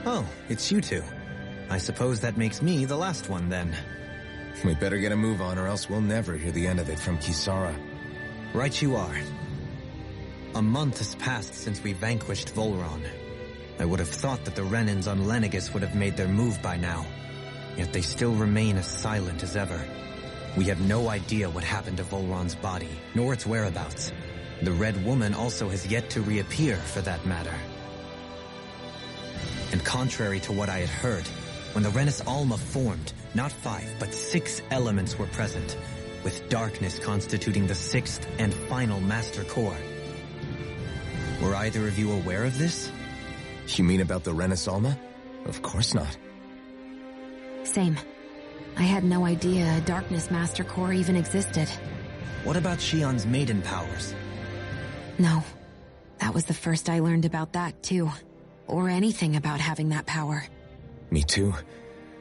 Oh, it's you two. I suppose that makes me the last one, then. We better get a move on, or else we'll never hear the end of it from Kisara. Right you are. A month has passed since we vanquished Vholran. I would have thought that the Renans on Lenegis would have made their move by now. Yet they still remain as silent as ever. We have no idea what happened to Vholran's body, nor its whereabouts. The Red Woman also has yet to reappear, for that matter. And contrary to what I had heard, when the Renas Alma formed, not 5, but 6 elements were present, with darkness constituting the 6th and final master core. Were either of you aware of this? You mean about the Renas Alma? Of course not. Same. I had no idea a darkness master core even existed. What about Shionne's Maiden powers? No. That was the first I learned about that, too. Or anything about having that power. Me too.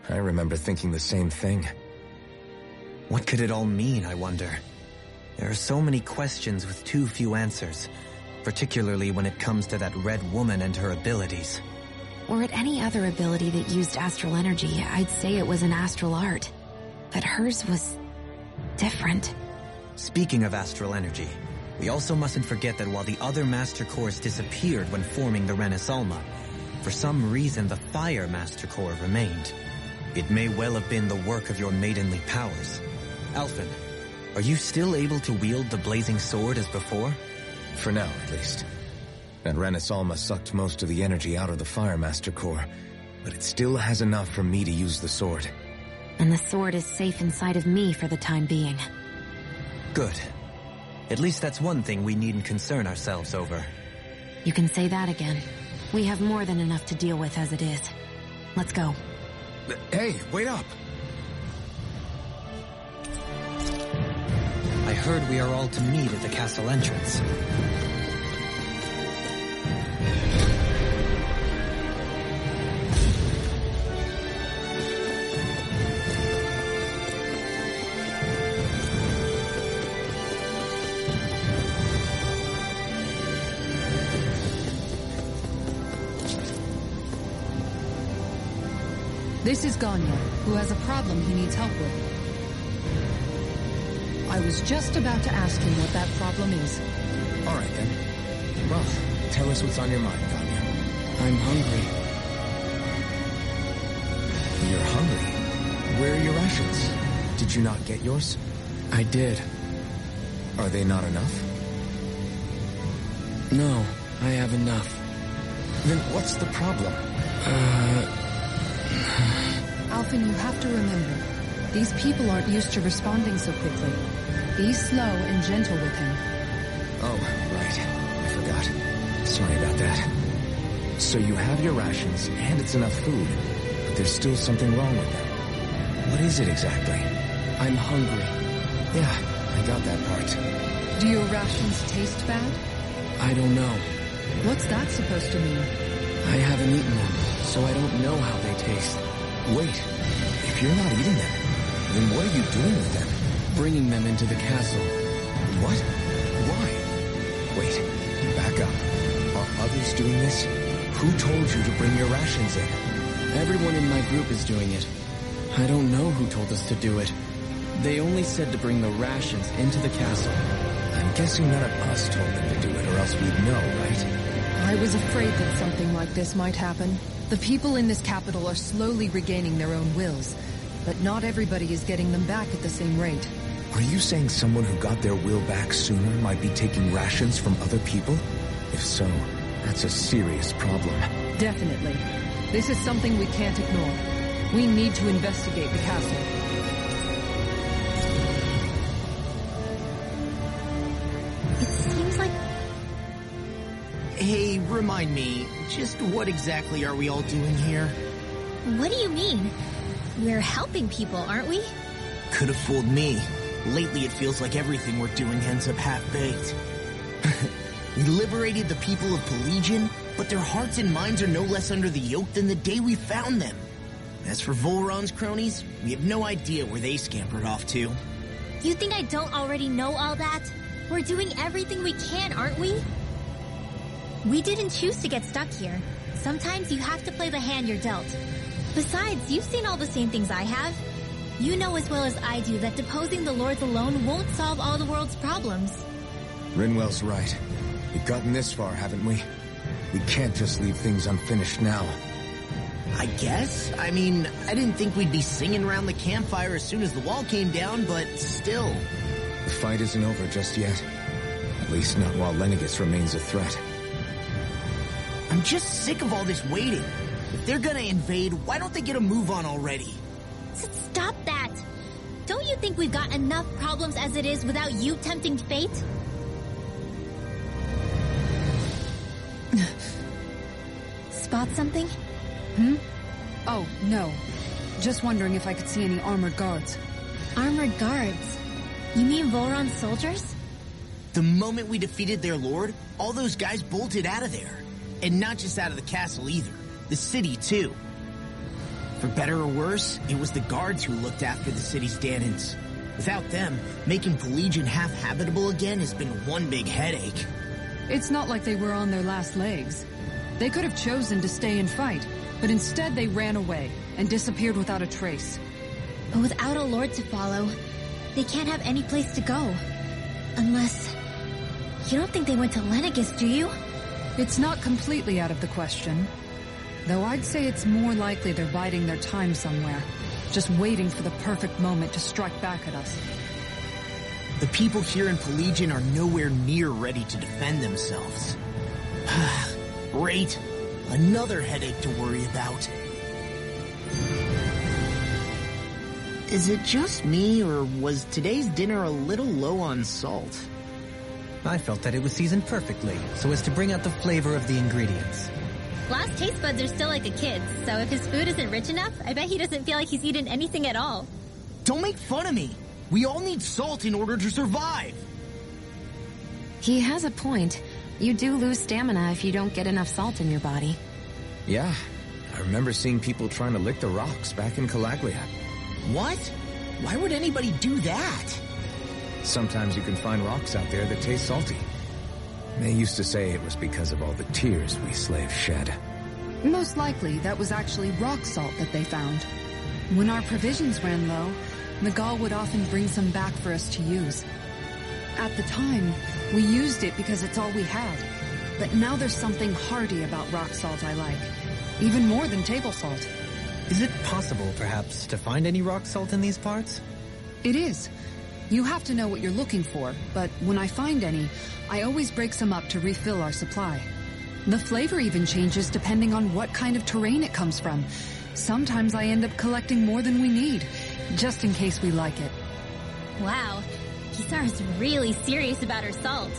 I remember thinking the same thing. What could it all mean, I wonder? There are so many questions with too few answers, particularly when it comes to that Red Woman and her abilities. Or at any other ability that used astral energy, I'd say it was an astral art. But hers was different. Speaking of astral energy, we also mustn't forget that while the other Master Cores disappeared when forming the Renas Alma, for some reason the Fire Master Core remained. It may well have been the work of your maidenly powers. Alphen, are you still able to wield the blazing sword as before? For now, at least. That Renas Alma sucked most of the energy out of the Fire Master Core, but it still has enough for me to use the sword. And the sword is safe inside of me for the time being. Good. At least that's one thing we needn't concern ourselves over. You can say that again. We have more than enough to deal with as it is. Let's go. Hey, wait up! I heard we are all to meet at the castle entrance. This is Ganya, who has a problem he needs help with. I was just about to ask him what that problem is. All right, then. Well, tell us what's on your mind, Ganya. I'm hungry. You're hungry? Where are your rations? Did you not get yours? I did. Are they not enough? No, I have enough. Then what's the problem? Alphen, you have to remember, these people aren't used to responding so quickly. Be slow and gentle with him. Oh, right. I forgot. Sorry about that. So you have your rations, and it's enough food, but there's still something wrong with them. What is it exactly? I'm hungry. Yeah, I got that part. Do your rations taste bad? I don't know. What's that supposed to mean? I haven't eaten them, so I don't know how they taste. Wait, if you're not eating them, then what are you doing with them? Bringing them into the castle. What? Why? Wait, back up. Are others doing this? Who told you to bring your rations in? Everyone in my group is doing it. I don't know who told us to do it. They only said to bring the rations into the castle. I'm guessing none of us told them to do it, or else we'd know, right? I was afraid that something like this might happen. The people in this capital are slowly regaining their own wills, but not everybody is getting them back at the same rate. Are you saying someone who got their will back sooner might be taking rations from other people? If so, that's a serious problem. Definitely. This is something we can't ignore. We need to investigate the castle. It seems like... Hey, remind me, just what exactly are we all doing here? What do you mean? We're helping people, aren't we? Could have fooled me. Lately it feels like everything we're doing ends up half-baked. We liberated the people of Pelagian, but their hearts and minds are no less under the yoke than the day we found them. As for Vholran's cronies, we have no idea where they scampered off to. You think I don't already know all that? We're doing everything we can, aren't we? We didn't choose to get stuck here. sometimes you have to play the hand you're dealt. Besides, you've seen all the same things I have. You know as well as I do that deposing the lords alone won't solve all the world's problems. Rinwell's right. We've gotten this far, haven't we? We can't just leave things unfinished now. I guess? I mean, I didn't think we'd be singing around the campfire as soon as the wall came down, but still. The fight isn't over just yet. At least not while Lenegis remains a threat. I'm just sick of all this waiting. If they're gonna invade, why don't they get a move on already? Stop that! Don't you think we've got enough problems as it is without you tempting fate? Spot something? Oh, no. Just wondering if I could see any armored guards. Armored guards? You mean Vholran's soldiers? The moment we defeated their lord, all those guys bolted out of there. And not just out of the castle either. The city, too. For better or worse, it was the guards who looked after the city's Dahnans. Without them, making Pelegion half-habitable again has been one big headache. It's not like they were on their last legs. They could have chosen to stay and fight, but instead they ran away and disappeared without a trace. But without a lord to follow, they can't have any place to go. Unless... You don't think they went to Lenegis, do you? It's not completely out of the question. Though I'd say it's more likely they're biding their time somewhere, just waiting for the perfect moment to strike back at us. The people here in Pelegion are nowhere near ready to defend themselves. Great. Another headache to worry about. Is it just me, or was today's dinner a little low on salt? I felt that it was seasoned perfectly, so as to bring out the flavor of the ingredients. Last taste buds are still like a kid's, so if his food isn't rich enough, I bet he doesn't feel like he's eaten anything at all. Don't make fun of me. We all need salt in order to survive. He has a point. You do lose stamina if you don't get enough salt in your body. Yeah, I remember seeing people trying to lick the rocks back in Calaglia. What? Why would anybody do that? Sometimes you can find rocks out there that taste salty. They used to say it was because of all the tears we slaves shed. Most likely, that was actually rock salt that they found. When our provisions ran low, Nagal would often bring some back for us to use. At the time, we used it because it's all we had. But now there's something hearty about rock salt I like. Even more than table salt. Is it possible, perhaps, to find any rock salt in these parts? It is. You have to know what you're looking for, but when I find any, I always break some up to refill our supply. The flavor even changes depending on what kind of terrain it comes from. Sometimes I end up collecting more than we need, just in case we like it. Wow, Kisara's really serious about her salt.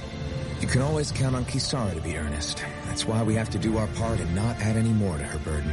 You can always count on Kisara to be earnest. That's why we have to do our part and not add any more to her burden.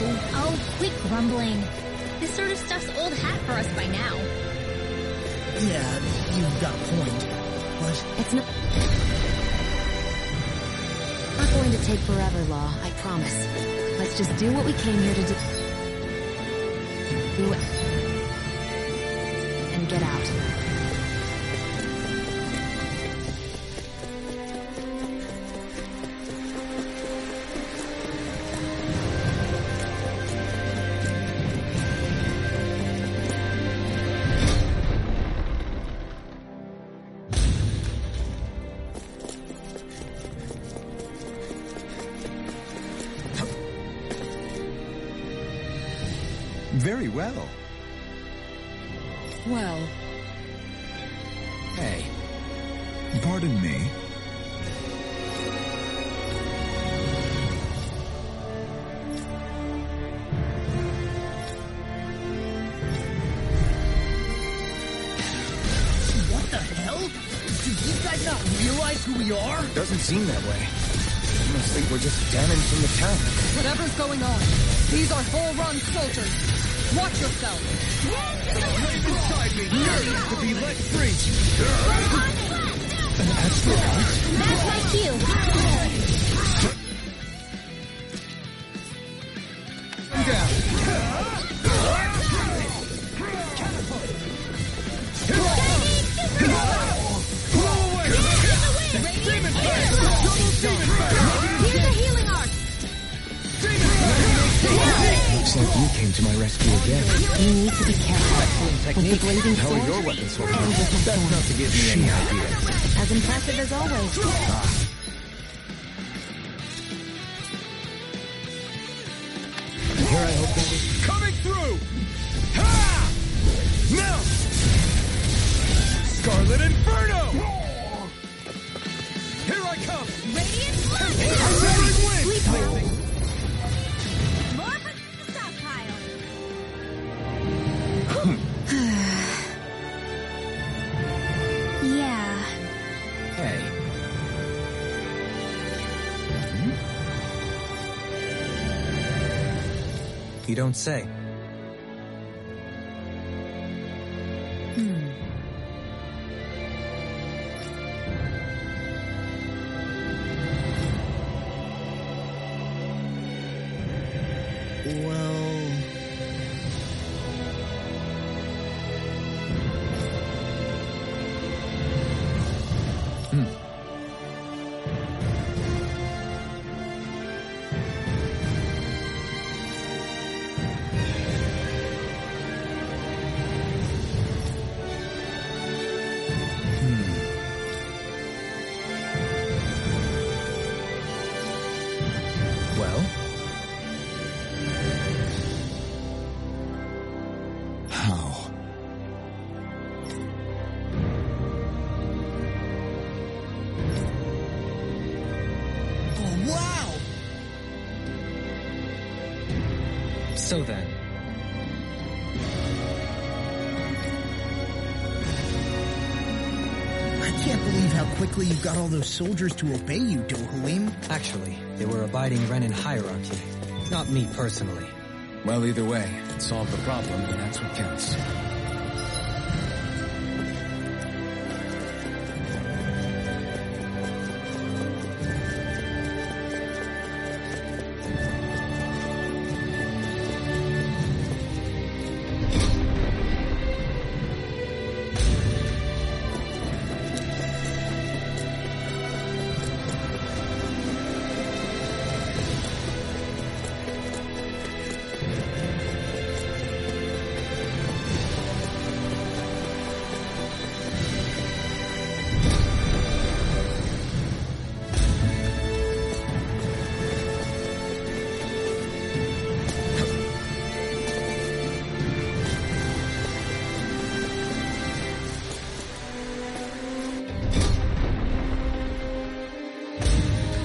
Oh, quit grumbling. This sort of stuff's old hat for us by now. Yeah, you've got a point. But It's not going to take forever, Law, I promise. Let's just do what we came here to do. Do it. And get out. Very well. Well, Hey. Pardon me? What the hell? Do these guys not realize who we are? Doesn't seem that way. I must think we're just damning from the town. whatever's going on, these are Vholran soldiers. Watch yourself. Rave inside me yearns to be let free. An asteroid? That's my cue. Down. Here's a healing arc. Looks like you came to my rescue again. You need to be careful. With the blazing How sword are your weapons working? and with my That's sword. not to give me any ideas. As impressive as always. Here I hope that is coming through! Ha! Now! Scarlet Inferno! Here I come! Radiant Searing wind! Sleep well. More for the stockpile. Yeah. Hey. You don't say. Well... Well? How? Oh, wow! So then, I can't believe how quickly you got all those soldiers to obey you, Dohalim. actually, they were abiding Renan hierarchy. Not me personally. Well, either way, if it solved the problem, then that's what counts.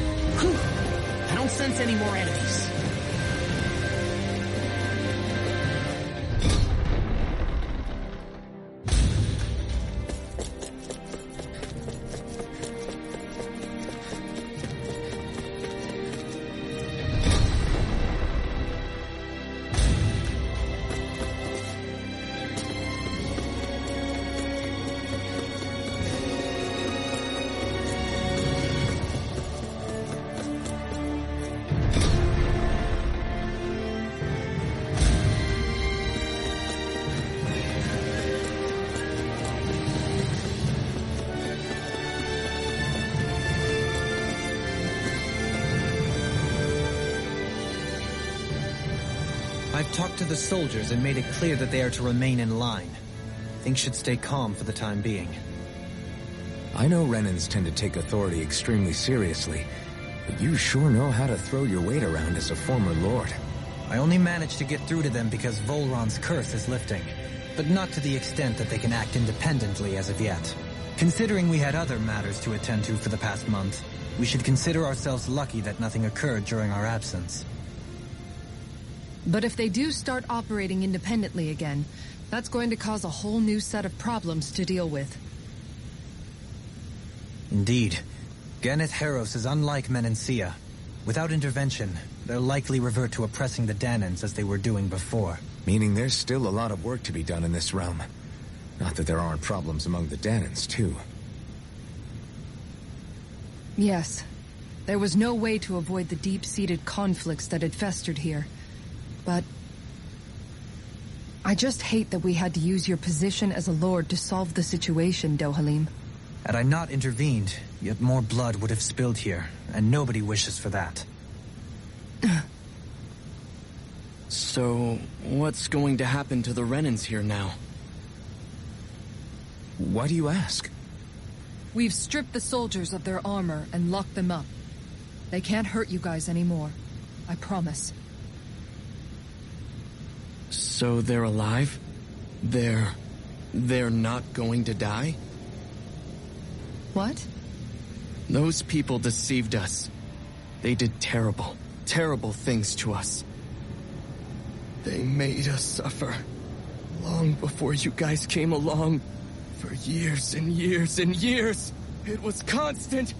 I don't sense any more enemies. I've talked to the soldiers and made it clear that they are to remain in line. Things should stay calm for the time being. I know Renans tend to take authority extremely seriously, but you sure know how to throw your weight around as a former lord. I only managed to get through to them because Vholran's curse is lifting, but not to the extent that they can act independently as of yet. Considering we had other matters to attend to for the past month, we should consider ourselves lucky that nothing occurred during our absence. But if they do start operating independently again, that's going to cause a whole new set of problems to deal with. Indeed. Ganeth Heros is unlike Menancia. Without intervention, they'll likely revert to oppressing the Dahnans as they were doing before. Meaning there's still a lot of work to be done in this realm. Not that there aren't problems among the Dahnans, too. Yes. There was no way to avoid the deep-seated conflicts that had festered here. But I just hate that we had to use your position as a lord to solve the situation, Dohalim. Had I not intervened, yet more blood would have spilled here, and nobody wishes for that. So, what's going to happen to the Renans here now? Why do you ask? We've stripped the soldiers of their armor and locked them up. They can't hurt you guys anymore. I promise. So they're alive? They're not going to die? What? Those people deceived us. They did terrible, terrible things to us. They made us suffer. Long before you guys came along. For years and years and years. It was constant.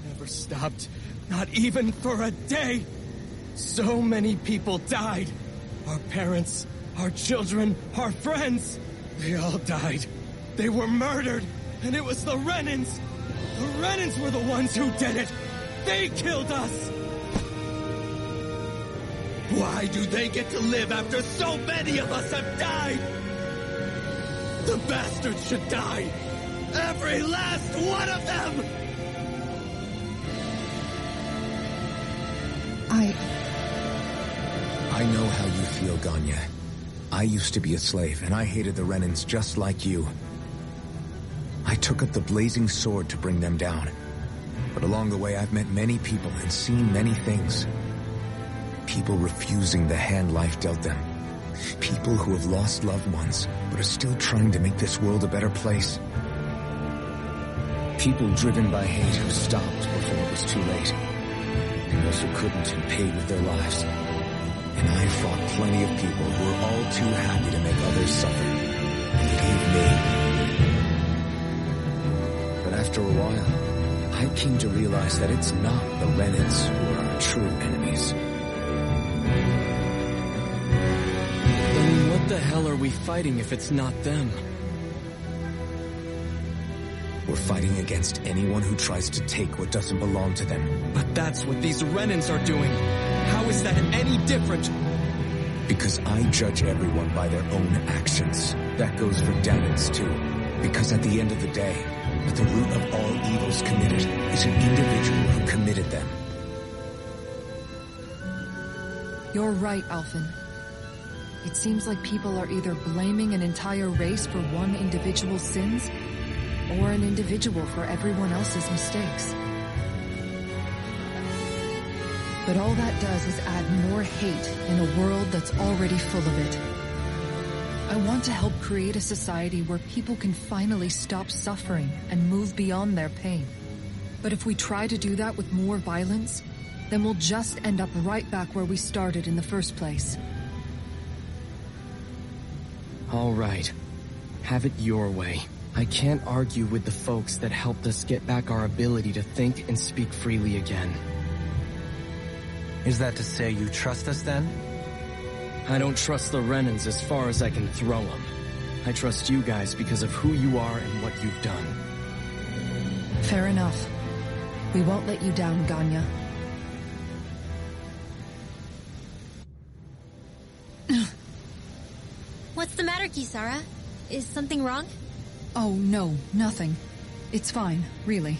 Never stopped. Not even for a day. So many people died. Our parents, our children, our friends. They all died. They were murdered. And it was the Renans. The Renans were the ones who did it. They killed us. Why do they get to live after so many of us have died? The bastards should die. Every last one of them! I know how you feel, Ganya. I used to be a slave, and I hated the Renans just like you. I took up the blazing sword to bring them down. But along the way, I've met many people and seen many things. People refusing the hand life dealt them. People who have lost loved ones, but are still trying to make this world a better place. People driven by hate who stopped before it was too late. And those who couldn't and paid with their lives. And I fought plenty of people who were all too happy to make others suffer. Believe me. But after a while, I came to realize that it's not the Renans who are our true enemies. Then what the hell are we fighting if it's not them? We're fighting against anyone who tries to take what doesn't belong to them. But that's what these Renans are doing. How is that any different? Because I judge everyone by their own actions. That goes for Dahnans too. Because at the end of the day, at the root of all evils committed is an individual who committed them. You're right, Alphen. It seems like people are either blaming an entire race for one individual's sins, or an individual for everyone else's mistakes. But all that does is add more hate in a world that's already full of it. I want to help create a society where people can finally stop suffering and move beyond their pain. But if we try to do that with more violence, then we'll just end up right back where we started in the first place. All right. Have it your way. I can't argue with the folks that helped us get back our ability to think and speak freely again. Is that to say you trust us then? I don't trust the Renans as far as I can throw them. I trust you guys because of who you are and what you've done. Fair enough. We won't let you down, Ganya. What's the matter, Kisara? Is something wrong? Oh, no, nothing. It's fine, really.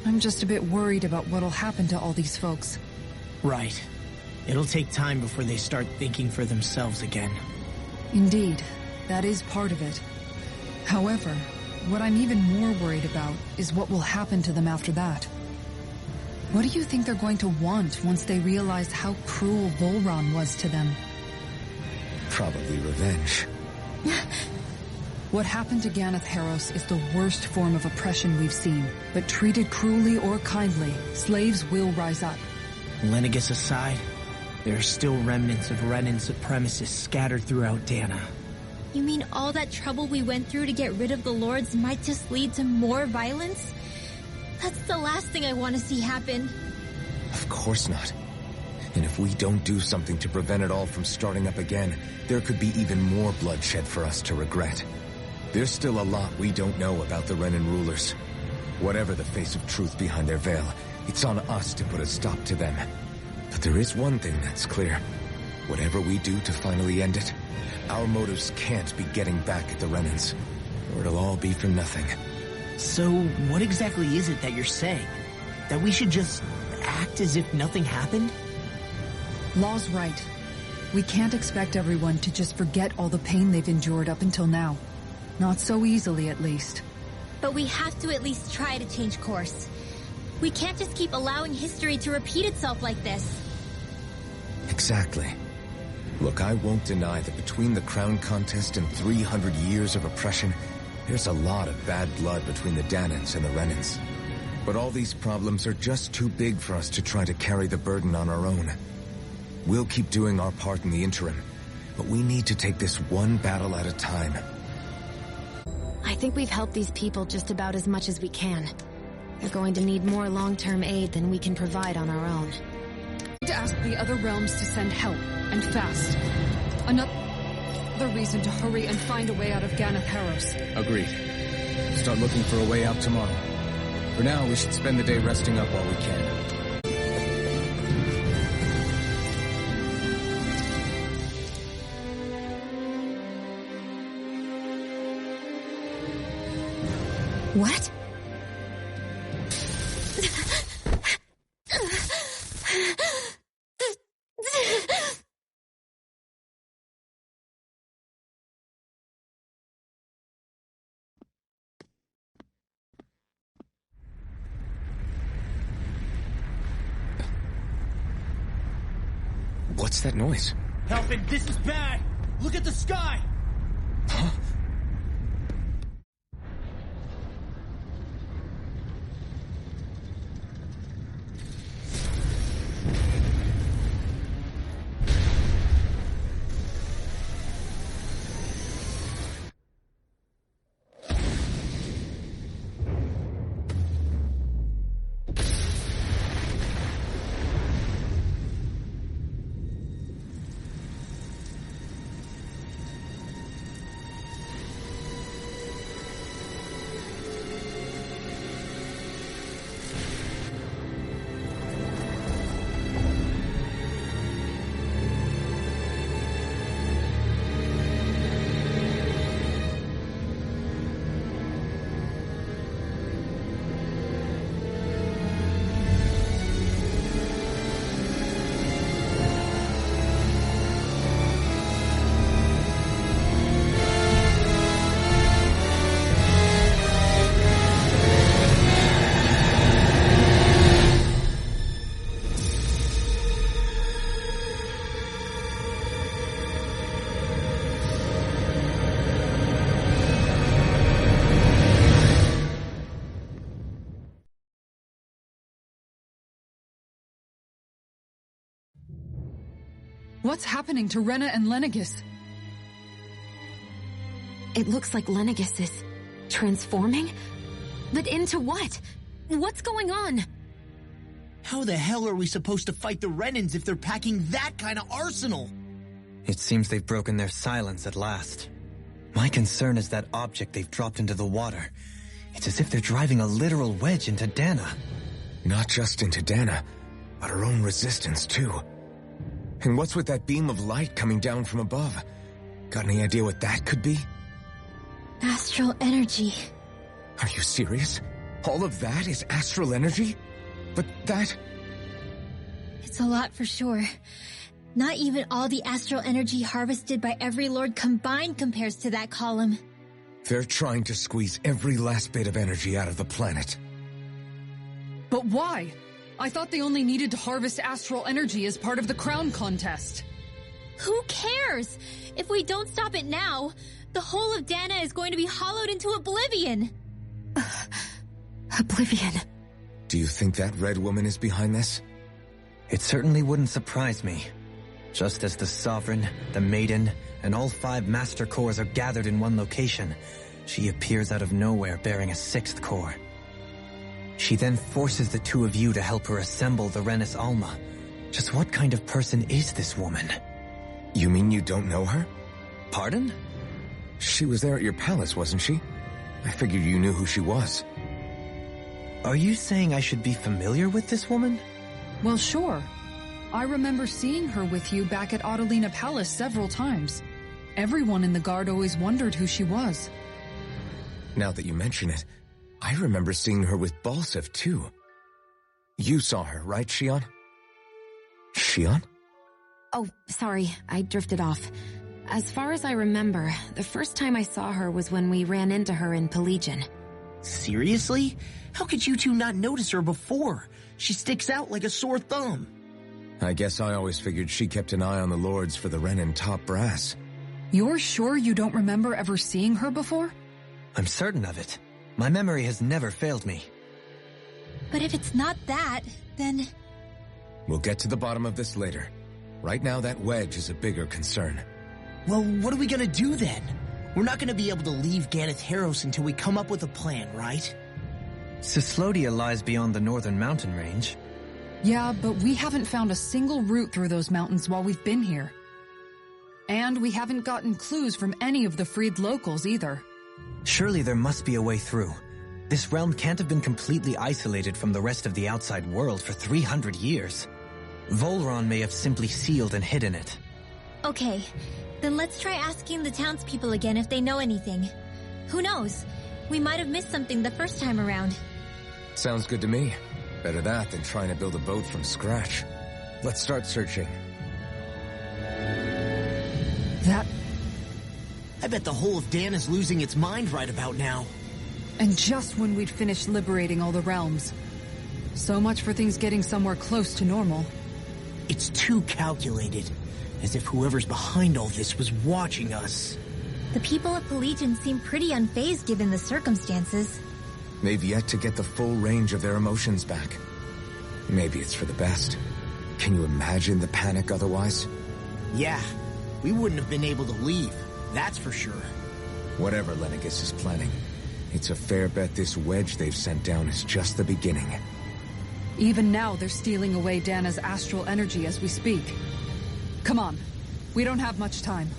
I'm just a bit worried about what'll happen to all these folks. Right. It'll take time before they start thinking for themselves again. Indeed, that is part of it. However, what I'm even more worried about is what will happen to them after that. What do you think they're going to want once they realize how cruel Vholran was to them? Probably revenge. What happened to Ganeth Haros is the worst form of oppression we've seen. But treated cruelly or kindly, slaves will rise up. Lenegis aside, there are still remnants of Renan supremacists scattered throughout Dahna. You mean all that trouble we went through to get rid of the lords might just lead to more violence? That's the last thing I want to see happen. Of course not. And if we don't do something to prevent it all from starting up again, there could be even more bloodshed for us to regret. There's still a lot we don't know about the Renan rulers. Whatever the face of truth behind their veil, it's on us to put a stop to them. But there is one thing that's clear. Whatever we do to finally end it, our motives can't be getting back at the Renans, or it'll all be for nothing. So, what exactly is it that you're saying? That we should just act as if nothing happened? Law's right. We can't expect everyone to just forget all the pain they've endured up until now. Not so easily, at least. But we have to at least try to change course. We can't just keep allowing history to repeat itself like this. Exactly. Look, I won't deny that between the crown contest and 300 years of oppression, there's a lot of bad blood between the Dahnans and the Renans. But all these problems are just too big for us to try to carry the burden on our own. We'll keep doing our part in the interim, but we need to take this one battle at a time. I think we've helped these people just about as much as we can. They're going to need more long-term aid than we can provide on our own. To ask the other realms to send help, and fast. Another reason to hurry and find a way out of Ganeth Haros. Agreed. Start looking for a way out tomorrow. For now, we should spend the day resting up while we can. What? What's that noise? Alphen, this is bad! Look at the sky! Huh? What's happening to Rena and Lenegis? It looks like Lenegis is transforming? But into what? What's going on? How the hell are we supposed to fight the Renans if they're packing that kind of arsenal? It seems they've broken their silence at last. My concern is that object they've dropped into the water. It's as if they're driving a literal wedge into Dahna. Not just into Dahna, but our own resistance, too. And what's with that beam of light coming down from above? Got any idea what that could be? Astral energy. Are you serious? All of that is astral energy? But that... It's a lot for sure. Not even all the astral energy harvested by every lord combined compares to that column. They're trying to squeeze every last bit of energy out of the planet. But why? I thought they only needed to harvest astral energy as part of the crown contest. Who cares? If we don't stop it now, the whole of Dahna is going to be hollowed into oblivion. Oblivion. Do you think that red woman is behind this? It certainly wouldn't surprise me. Just as the Sovereign, the Maiden, and all 5 Master Cores are gathered in one location, she appears out of nowhere bearing a 6th core. She then forces the 2 of you to help her assemble the Renas Alma. Just what kind of person is this woman? You mean you don't know her? Pardon? She was there at your palace, wasn't she? I figured you knew who she was. Are you saying I should be familiar with this woman? Well, sure. I remember seeing her with you back at Adelina Palace several times. Everyone in the guard always wondered who she was. Now that you mention it, I remember seeing her with Balsef, too. You saw her, right, Shionne? Shionne? Oh, sorry, I drifted off. As far as I remember, the first time I saw her was when we ran into her in Pelegion. Seriously? How could you two not notice her before? She sticks out like a sore thumb. I guess I always figured she kept an eye on the lords for the Renan top brass. You're sure you don't remember ever seeing her before? I'm certain of it. My memory has never failed me. But if it's not that, then... We'll get to the bottom of this later. Right now, that wedge is a bigger concern. Well, what are we gonna do then? We're not gonna be able to leave Ganeth Haros until we come up with a plan, right? Cislodia lies beyond the northern mountain range. Yeah, but we haven't found a single route through those mountains while we've been here. And we haven't gotten clues from any of the freed locals either. Surely there must be a way through. This realm can't have been completely isolated from the rest of the outside world for 300 years. Vholran may have simply sealed and hidden it. Okay, then let's try asking the townspeople again if they know anything. Who knows? We might have missed something the first time around. Sounds good to me. Better that than trying to build a boat from scratch. Let's start searching. I bet the whole of Dahna's losing its mind right about now. And just when we'd finished liberating all the realms. So much for things getting somewhere close to normal. It's too calculated. As if whoever's behind all this was watching us. The people of Pelegion seem pretty unfazed given the circumstances. They've yet to get the full range of their emotions back. Maybe it's for the best. Can you imagine the panic otherwise? Yeah, we wouldn't have been able to leave, that's for sure. Whatever Lenegis is planning, it's a fair bet this wedge they've sent down is just the beginning. Even now, they're stealing away Dahna's astral energy as we speak. Come on, we don't have much time.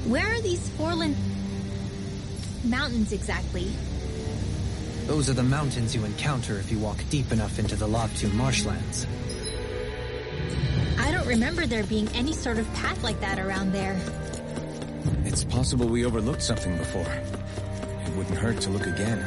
Where are these Vholran mountains exactly? Those are the mountains you encounter if you walk deep enough into the Lavtu marshlands. I don't remember there being any sort of path like that around there. It's possible we overlooked something before. It wouldn't hurt to look again.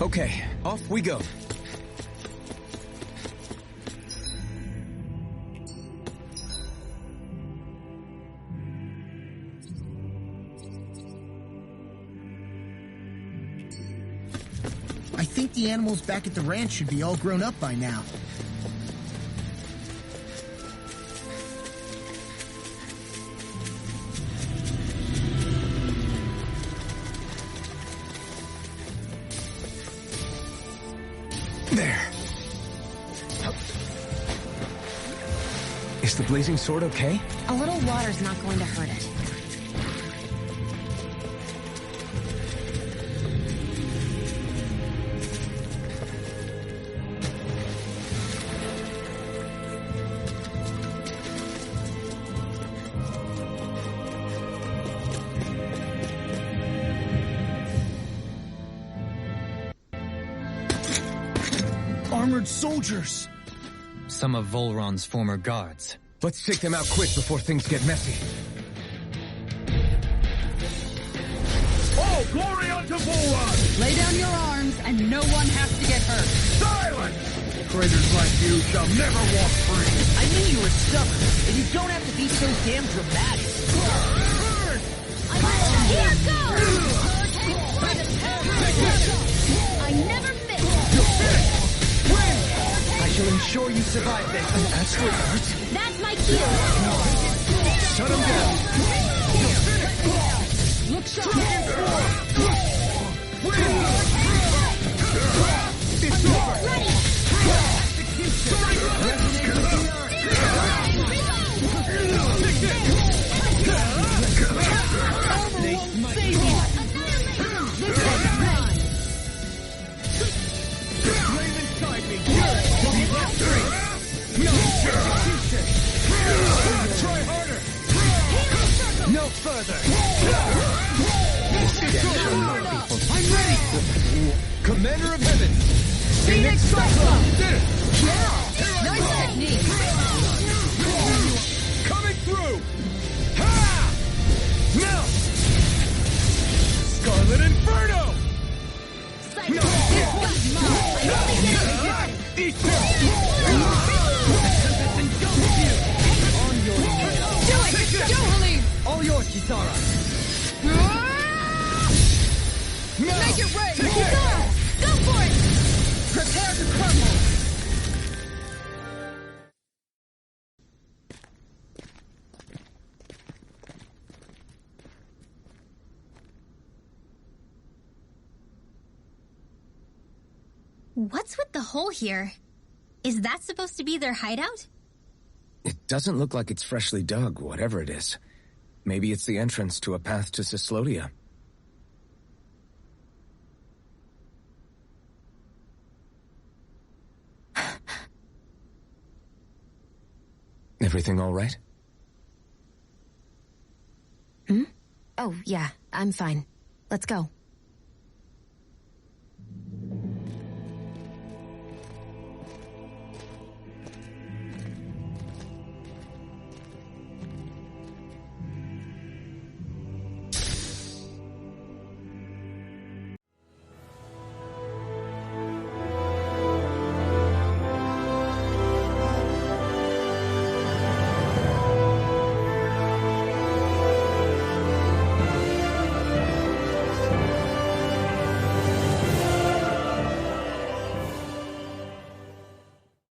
Okay, off we go. I think the animals back at the ranch should be all grown up by now. There. Is the blazing sword okay? A little water's not going to hurt it. Armored soldiers! Some of Vholran's former guards. Let's take them out quick before things get messy. All glory unto Vholran! Lay down your arms, and no one has to get hurt. Silence! Traitors like you shall never walk free! I knew you were stubborn, but you don't have to be so damn dramatic. Here goes! I never miss! I shall ensure you survive this. That's what hurts. That's my cue! Shut him down. Look sharp! It's over. Ready! Try harder. No further. I'm ready! Commander of Heaven. Phoenix Cyclone! Yeah. Nice technique! Coming through. Ha! Now. Scarlet Inferno. Eat all yours, Kisara. Make it rain! Go for it! Prepare to crumble! What's with the hole here? Is that supposed to be their hideout? It doesn't look like it's freshly dug, whatever it is. Maybe it's the entrance to a path to Cyslodia. Everything all right? Oh, yeah, I'm fine. Let's go.